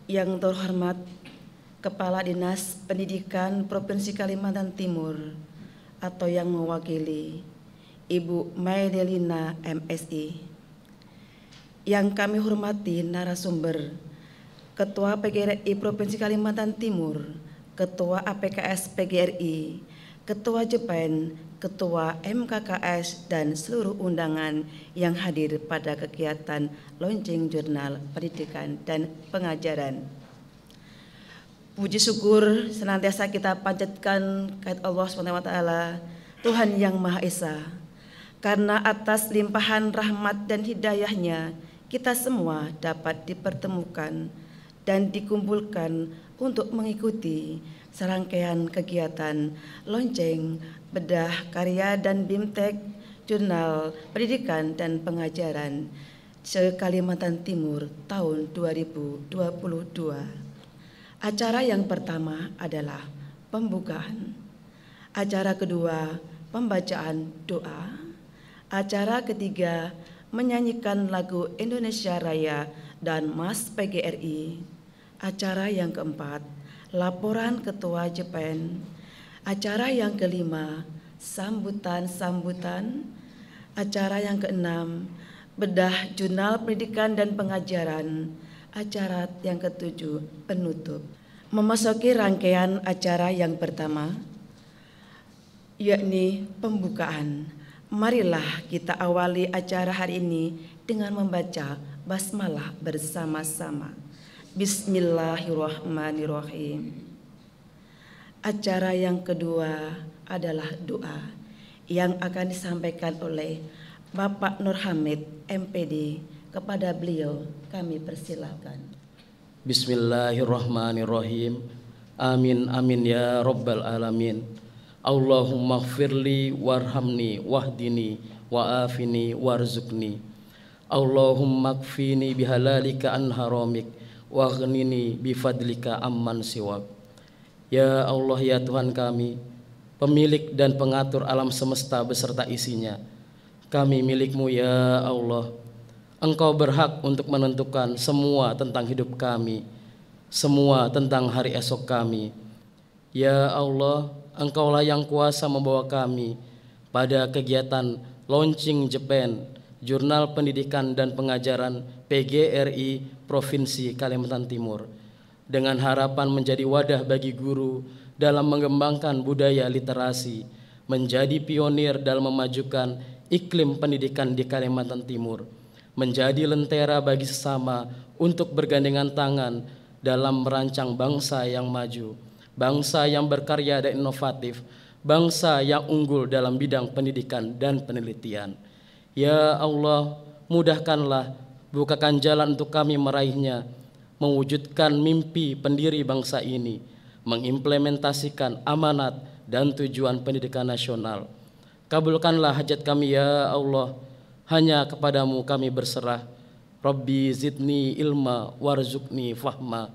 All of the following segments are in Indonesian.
Yang terhormat Kepala Dinas Pendidikan Provinsi Kalimantan Timur atau yang mewakili Ibu Maidelina MSI. Yang kami hormati narasumber Ketua PGRI Provinsi Kalimantan Timur, Ketua APKS PGRI, Ketua JPEN, Ketua MKKS, dan seluruh undangan yang hadir pada kegiatan launching jurnal pendidikan dan pengajaran. Puji syukur senantiasa kita panjatkan kepada Allah SWT, Tuhan yang Maha Esa, karena atas limpahan rahmat dan hidayahnya kita semua dapat dipertemukan dan dikumpulkan untuk mengikuti serangkaian kegiatan lonceng, bedah karya dan BIMTEK Jurnal Pendidikan dan Pengajaran se-Kalimantan Timur tahun 2022. Acara yang pertama adalah pembukaan, acara kedua pembacaan doa, acara ketiga menyanyikan lagu Indonesia Raya dan Mas PGRI, acara yang keempat laporan Ketua JPEN, acara yang kelima sambutan-sambutan, acara yang keenam bedah jurnal pendidikan dan pengajaran, acara yang ketujuh penutup. Memasuki rangkaian acara yang pertama, yakni pembukaan. Marilah kita awali acara hari ini dengan membaca basmalah bersama-sama. Bismillahirrahmanirrahim. Acara yang kedua adalah doa yang akan disampaikan oleh Bapak Nur Hamid MPD. Kepada beliau kami persilahkan. Bismillahirrahmanirrahim. Amin amin ya rabbal alamin. Allahumma gfirli warhamni wahdini wa'afini warzuqni. Allahumma kfini bihalalika an haramik waghnini bifadlika amman siwak. Ya Allah, ya Tuhan kami, pemilik dan pengatur alam semesta beserta isinya, kami milik-Mu ya Allah. Engkau berhak untuk menentukan semua tentang hidup kami, semua tentang hari esok kami. Ya Allah, Engkaulah yang kuasa membawa kami pada kegiatan launching JPEN, Jurnal Pendidikan dan Pengajaran PGRI Provinsi Kalimantan Timur, dengan harapan menjadi wadah bagi guru dalam mengembangkan budaya literasi, menjadi pionir dalam memajukan iklim pendidikan di Kalimantan Timur, menjadi lentera bagi sesama untuk bergandengan tangan dalam merancang bangsa yang maju, bangsa yang berkarya dan inovatif, bangsa yang unggul dalam bidang pendidikan dan penelitian. Ya Allah, mudahkanlah, bukakan jalan untuk kami meraihnya, mewujudkan mimpi pendiri bangsa ini, mengimplementasikan amanat dan tujuan pendidikan nasional. Kabulkanlah hajat kami ya Allah, hanya kepadamu kami berserah. Rabbi zidni ilma warzuqni fahma.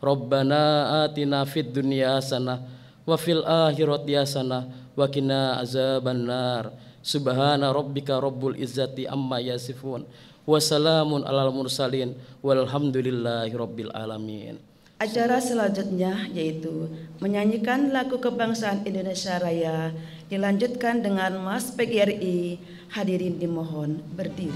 Rabbana atina fid dunya hasanah wa fil akhirati hasanah wa qina azabannar. Subhana rabbika rabbul izzati amma yasifun wa salamun alal mursalin walhamdulillahi rabbil alamin. Acara selanjutnya yaitu menyanyikan lagu kebangsaan Indonesia Raya, dilanjutkan dengan Mas PGRI. Hadirin dimohon berdiri.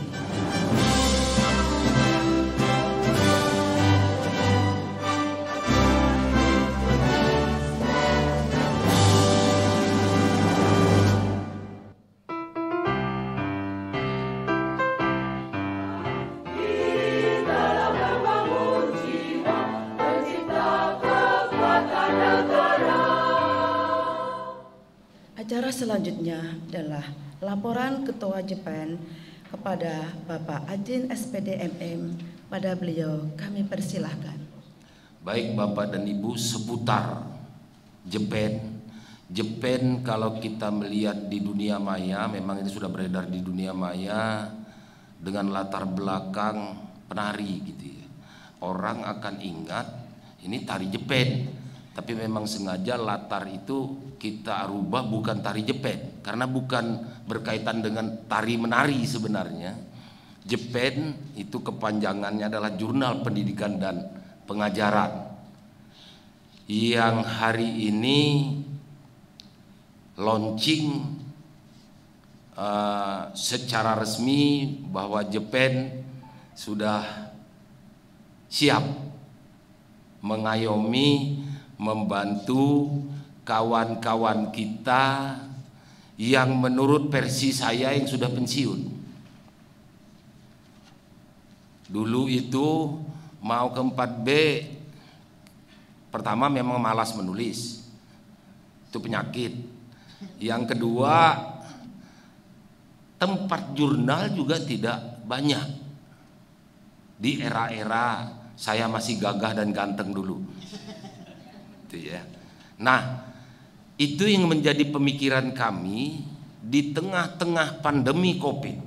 Acara selanjutnya adalah laporan Ketua JPEN kepada Bapak Adin SPD MM. Pada beliau kami persilahkan. Baik Bapak dan Ibu, seputar JPEN. JPEN kalau kita melihat di dunia maya, memang ini sudah beredar di dunia maya dengan latar belakang penari gitu ya. Orang akan ingat ini tari JPEN, tapi memang sengaja latar itu kita rubah bukan tari JPEN, karena bukan berkaitan dengan tari menari sebenarnya. JPEN itu kepanjangannya adalah Jurnal Pendidikan dan pengajaran yang hari ini launching secara resmi bahwa Jepen sudah siap mengayomi, membantu kawan-kawan kita yang menurut versi saya yang sudah pensiun. Dulu itu mau ke 4B, pertama memang malas menulis, itu penyakit. Yang kedua, tempat jurnal juga tidak banyak. Di era-era saya masih gagah dan ganteng dulu. Itu ya. Nah, itu yang menjadi pemikiran kami di tengah-tengah pandemi Covid.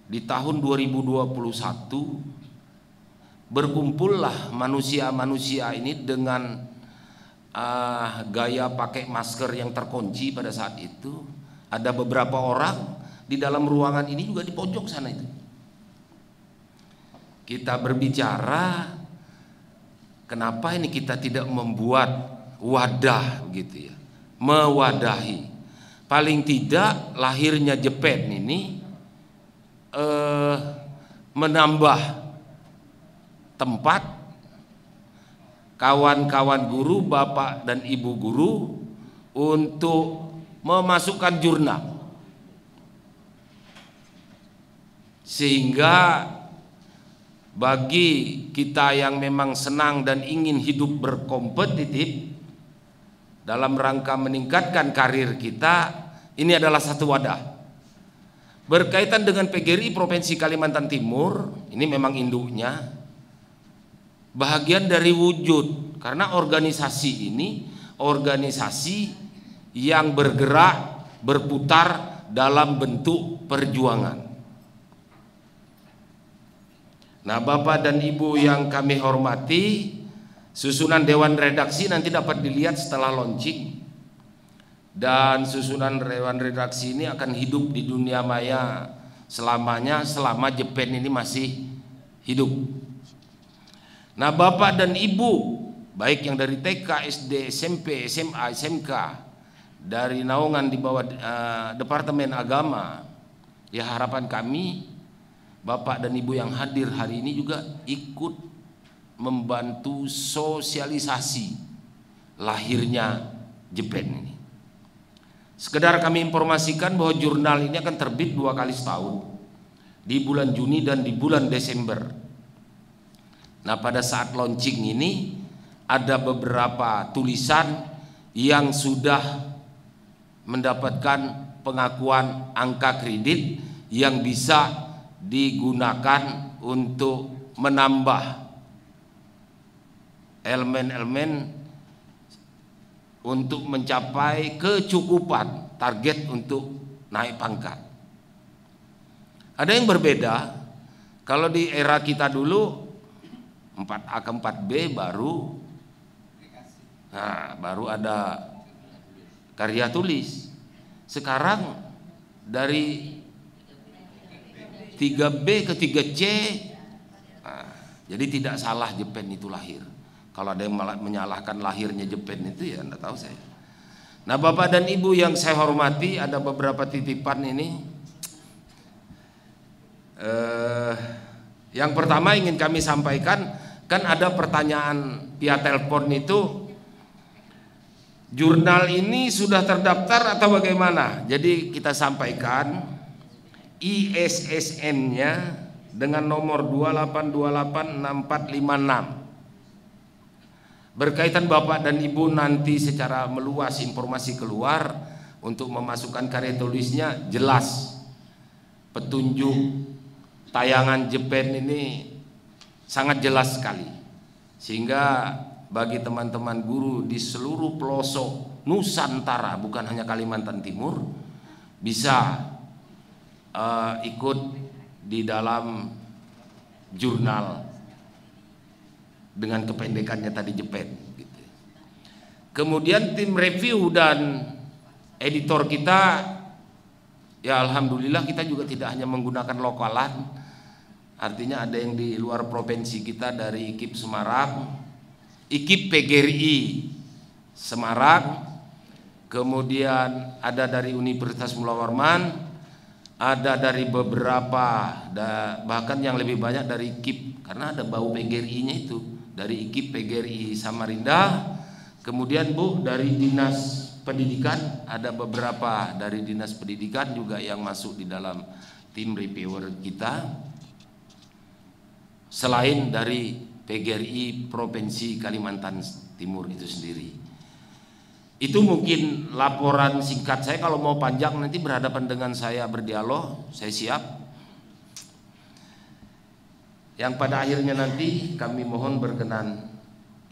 Di tahun 2021 berkumpullah manusia-manusia ini dengan gaya pakai masker yang terkunci pada saat itu. Ada beberapa orang di dalam ruangan ini juga di pojok sana itu. Kita berbicara, kenapa ini kita tidak membuat wadah begitu ya, mewadahi. Paling tidak lahirnya Jepen ini menambah tempat kawan-kawan guru, bapak dan ibu guru untuk memasukkan jurnal, sehingga bagi kita yang memang senang dan ingin hidup berkompetitif dalam rangka meningkatkan karir kita, ini adalah satu wadah. Berkaitan dengan PGRI Provinsi Kalimantan Timur, ini memang induknya, bahagian dari wujud, karena organisasi ini organisasi yang bergerak, berputar dalam bentuk perjuangan. Nah, Bapak dan Ibu yang kami hormati, susunan Dewan Redaksi nanti dapat dilihat setelah launching. Dan susunan Dewan Redaksi ini akan hidup di dunia maya selamanya, selama Jepen ini masih hidup. Nah, Bapak dan Ibu, baik yang dari TK, SD, SMP, SMA, SMK, dari naungan di bawah Departemen Agama, ya harapan kami Bapak dan Ibu yang hadir hari ini juga ikut membantu sosialisasi lahirnya Jepen ini. Sekedar kami informasikan bahwa jurnal ini akan terbit 2 kali setahun, di bulan Juni dan di bulan Desember. Nah, pada saat launching ini ada beberapa tulisan yang sudah mendapatkan pengakuan angka kredit yang bisa digunakan untuk menambah elemen-elemen untuk mencapai kecukupan target untuk naik pangkat. Ada yang berbeda. Kalau di era kita dulu 4A ke 4B baru ada karya tulis. Sekarang dari 3B ke 3C, jadi tidak salah Jepen itu lahir. Kalau ada yang menyalahkan lahirnya Jepen itu, ya enggak tahu saya. Nah, Bapak dan Ibu yang saya hormati, ada beberapa titipan ini. Yang pertama ingin kami sampaikan, kan ada pertanyaan via telepon itu, jurnal ini sudah terdaftar atau bagaimana? Jadi kita sampaikan ISSN-nya dengan nomor 28286456. Berkaitan Bapak dan Ibu nanti secara meluas informasi keluar untuk memasukkan karya tulisnya, jelas petunjuk tayangan Jepen ini sangat jelas sekali, sehingga bagi teman-teman guru di seluruh pelosok Nusantara, bukan hanya Kalimantan Timur, bisa ikut di dalam jurnal dengan kependekannya tadi Jepen gitu. Kemudian tim review dan editor kita, ya alhamdulillah kita juga tidak hanya menggunakan lokalan, artinya ada yang di luar provinsi kita dari IKIP Semarang, IKIP PGRI Semarang, kemudian ada dari Universitas Mula Warman, ada dari beberapa, bahkan yang lebih banyak dari IKIP, karena ada bau PGRI-nya itu, dari IKIP PGRI Samarinda. Kemudian Bu, dari Dinas Pendidikan, ada beberapa dari Dinas Pendidikan juga yang masuk di dalam tim reviewer kita, selain dari PGRI Provinsi Kalimantan Timur itu sendiri. Itu mungkin laporan singkat saya. Kalau mau panjang nanti berhadapan dengan saya berdialog, saya siap. Yang pada akhirnya nanti kami mohon berkenan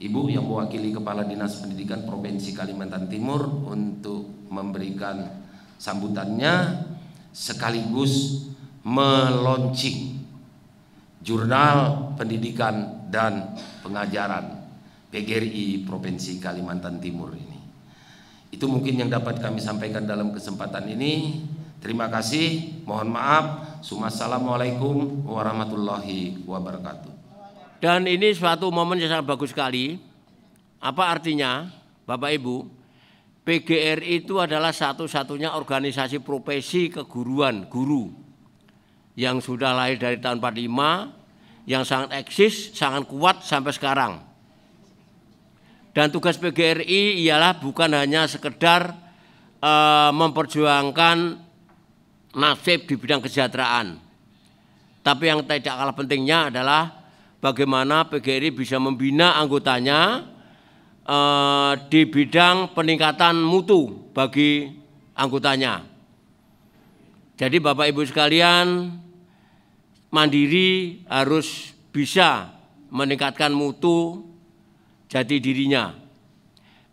Ibu yang mewakili Kepala Dinas Pendidikan Provinsi Kalimantan Timur untuk memberikan sambutannya sekaligus meluncing Jurnal Pendidikan dan Pengajaran PGRI Provinsi Kalimantan Timur ini. Itu mungkin yang dapat kami sampaikan dalam kesempatan ini. Terima kasih, mohon maaf. Assalamualaikum warahmatullahi wabarakatuh. Dan ini suatu momen yang sangat bagus sekali. Apa artinya, Bapak Ibu? PGRI itu adalah satu-satunya organisasi profesi keguruan, guru, yang sudah lahir dari tahun 45, yang sangat eksis, sangat kuat sampai sekarang. Dan tugas PGRI ialah bukan hanya sekedar memperjuangkan nasib di bidang kesejahteraan, tapi yang tidak kalah pentingnya adalah bagaimana PGRI bisa membina anggotanya di bidang peningkatan mutu bagi anggotanya. Jadi Bapak Ibu sekalian, mandiri harus bisa meningkatkan mutu jati dirinya.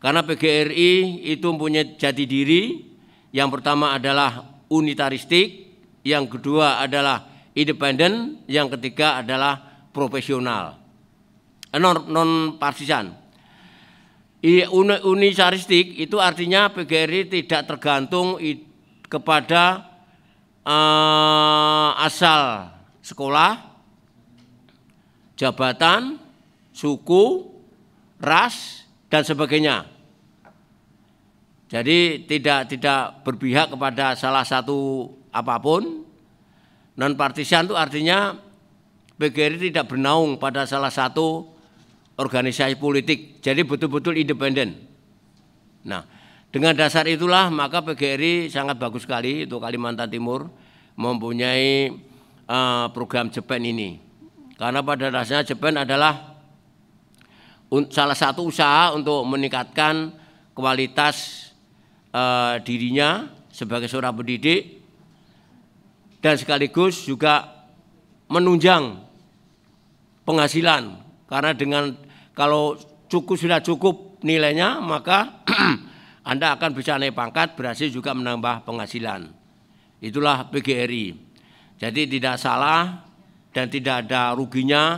Karena PGRI itu mempunyai jati diri. Yang pertama adalah unitaristik, yang kedua adalah independen, yang ketiga adalah profesional, non partisan. Unitaristik itu artinya PGRI tidak tergantung kepada asal sekolah, jabatan, suku, ras, dan sebagainya. Jadi tidak berpihak kepada salah satu apapun. Non partisan itu artinya PGRI tidak bernaung pada salah satu organisasi politik, jadi betul-betul independen. Nah, dengan dasar itulah maka PGRI sangat bagus sekali untuk Kalimantan Timur mempunyai program JEPEN ini. Karena pada dasarnya JEPEN adalah salah satu usaha untuk meningkatkan kualitas dirinya sebagai seorang pendidik dan sekaligus juga menunjang penghasilan, karena kalau sudah cukup nilainya maka Anda akan bisa naik pangkat, berhasil juga menambah penghasilan. Itulah PGRI. Jadi tidak salah dan tidak ada ruginya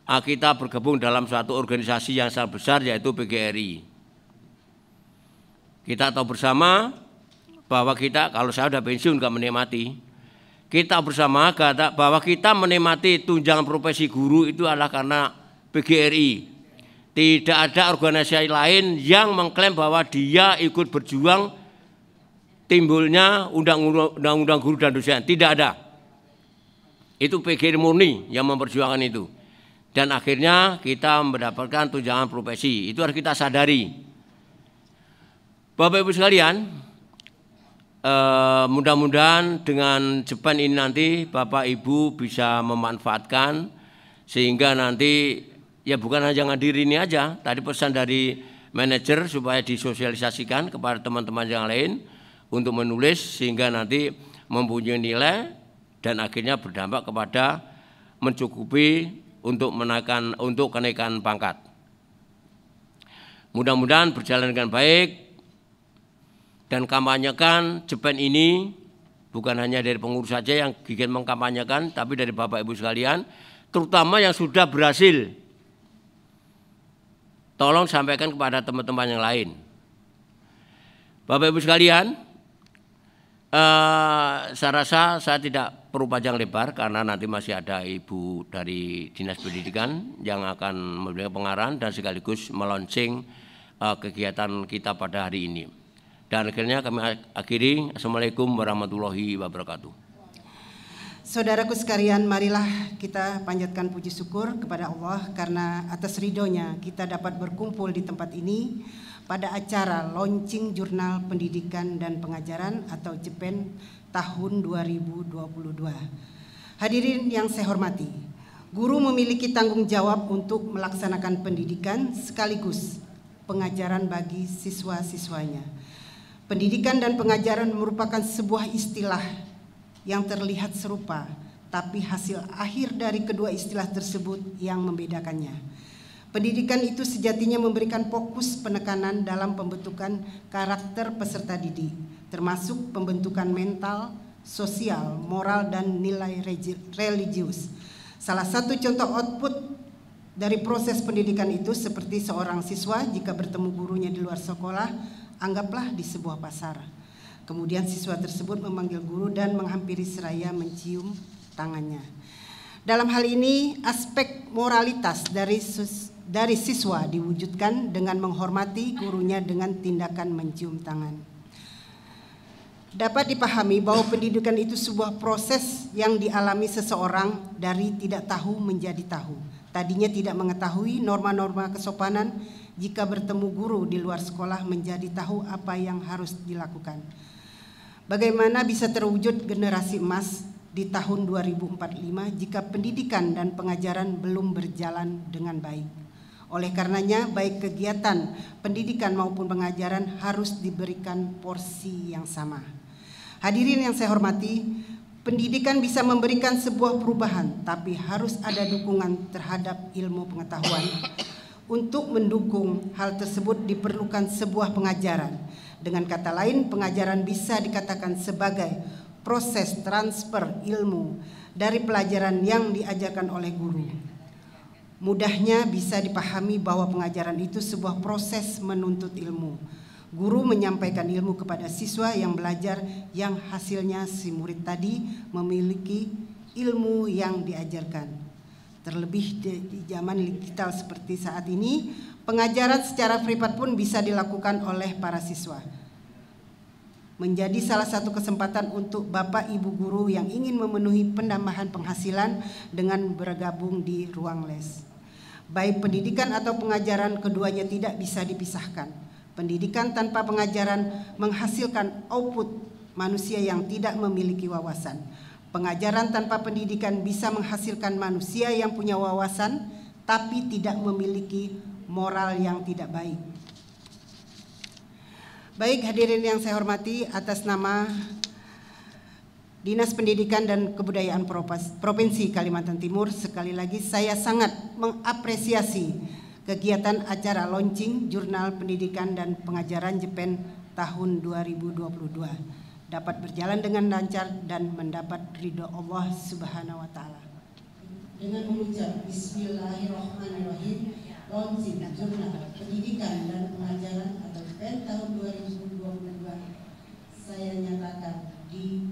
kita bergabung dalam suatu organisasi yang sangat besar, yaitu PGRI. Kita tahu bersama bahwa kita, kalau saya sudah pensiun nggak menikmati, kita bersama bahwa kita menikmati tunjangan profesi guru itu adalah karena PGRI. Tidak ada organisasi lain yang mengklaim bahwa dia ikut berjuang timbulnya undang-undang guru dan dosen. Tidak ada. Itu PGRI murni yang memperjuangkan itu. Dan akhirnya kita mendapatkan tunjangan profesi. Itu harus kita sadari. Bapak Ibu sekalian, mudah-mudahan dengan JEPEN ini nanti Bapak Ibu bisa memanfaatkan sehingga nanti ya bukan hanya ngadir ini aja. Tadi pesan dari manajer supaya disosialisasikan kepada teman-teman yang lain untuk menulis sehingga nanti mempunyai nilai dan akhirnya berdampak kepada mencukupi untuk kenaikan pangkat. Mudah-mudahan berjalan dengan baik. Dan kampanyekan JEPEN ini bukan hanya dari pengurus saja yang gigit mengkampanyekan, tapi dari Bapak Ibu sekalian, terutama yang sudah berhasil. Tolong sampaikan kepada teman-teman yang lain. Bapak Ibu sekalian, saya rasa saya tidak perlu panjang lebar karena nanti masih ada Ibu dari Dinas Pendidikan yang akan memberikan pengarahan dan sekaligus melaunching kegiatan kita pada hari ini. Dan akhirnya kami akhiri. Assalamualaikum warahmatullahi wabarakatuh. Saudaraku sekalian, marilah kita panjatkan puji syukur kepada Allah karena atas ridhonya kita dapat berkumpul di tempat ini pada acara launching Jurnal Pendidikan dan Pengajaran atau JPEN tahun 2022. Hadirin yang saya hormati, guru memiliki tanggung jawab untuk melaksanakan pendidikan sekaligus pengajaran bagi siswa-siswanya. Pendidikan dan pengajaran merupakan sebuah istilah yang terlihat serupa, tapi hasil akhir dari kedua istilah tersebut yang membedakannya. Pendidikan itu sejatinya memberikan fokus penekanan dalam pembentukan karakter peserta didik, termasuk pembentukan mental, sosial, moral, dan nilai religius. Salah satu contoh output dari proses pendidikan itu seperti seorang siswa jika bertemu gurunya di luar sekolah, anggaplah di sebuah pasar. Kemudian siswa tersebut memanggil guru dan menghampiri seraya mencium tangannya. Dalam hal ini, aspek moralitas dari siswa diwujudkan dengan menghormati gurunya dengan tindakan mencium tangan. Dapat dipahami bahwa pendidikan itu sebuah proses yang dialami seseorang dari tidak tahu menjadi tahu. Tadinya tidak mengetahui norma-norma kesopanan, jika bertemu guru di luar sekolah menjadi tahu apa yang harus dilakukan. Bagaimana bisa terwujud generasi emas di tahun 2045 jika pendidikan dan pengajaran belum berjalan dengan baik? Oleh karenanya, baik kegiatan pendidikan maupun pengajaran harus diberikan porsi yang sama. Hadirin yang saya hormati, pendidikan bisa memberikan sebuah perubahan, tapi harus ada dukungan terhadap ilmu pengetahuan. Untuk mendukung hal tersebut diperlukan sebuah pengajaran. Dengan kata lain, pengajaran bisa dikatakan sebagai proses transfer ilmu dari pelajaran yang diajarkan oleh guru. Mudahnya bisa dipahami bahwa pengajaran itu sebuah proses menuntut ilmu. Guru menyampaikan ilmu kepada siswa yang belajar, yang hasilnya si murid tadi memiliki ilmu yang diajarkan. Terlebih di zaman digital seperti saat ini, pengajaran secara privat pun bisa dilakukan oleh para siswa. Menjadi salah satu kesempatan untuk Bapak Ibu guru yang ingin memenuhi penambahan penghasilan dengan bergabung di ruang les. Baik pendidikan atau pengajaran, keduanya tidak bisa dipisahkan. Pendidikan tanpa pengajaran menghasilkan output manusia yang tidak memiliki wawasan. Pengajaran tanpa pendidikan bisa menghasilkan manusia yang punya wawasan tapi tidak memiliki moral yang tidak baik. Baik hadirin yang saya hormati, atas nama Dinas Pendidikan dan Kebudayaan Provinsi Kalimantan Timur, sekali lagi saya sangat mengapresiasi kegiatan acara launching Jurnal Pendidikan dan Pengajaran JPEN tahun 2022 dapat berjalan dengan lancar dan mendapat ridho Allah Subhanahu wa Ta'ala. Dengan mengucap Bismillahirrahmanirrahim, launching Jurnal Pendidikan dan Pengajaran atau JPEN tahun 2022 saya nyatakan di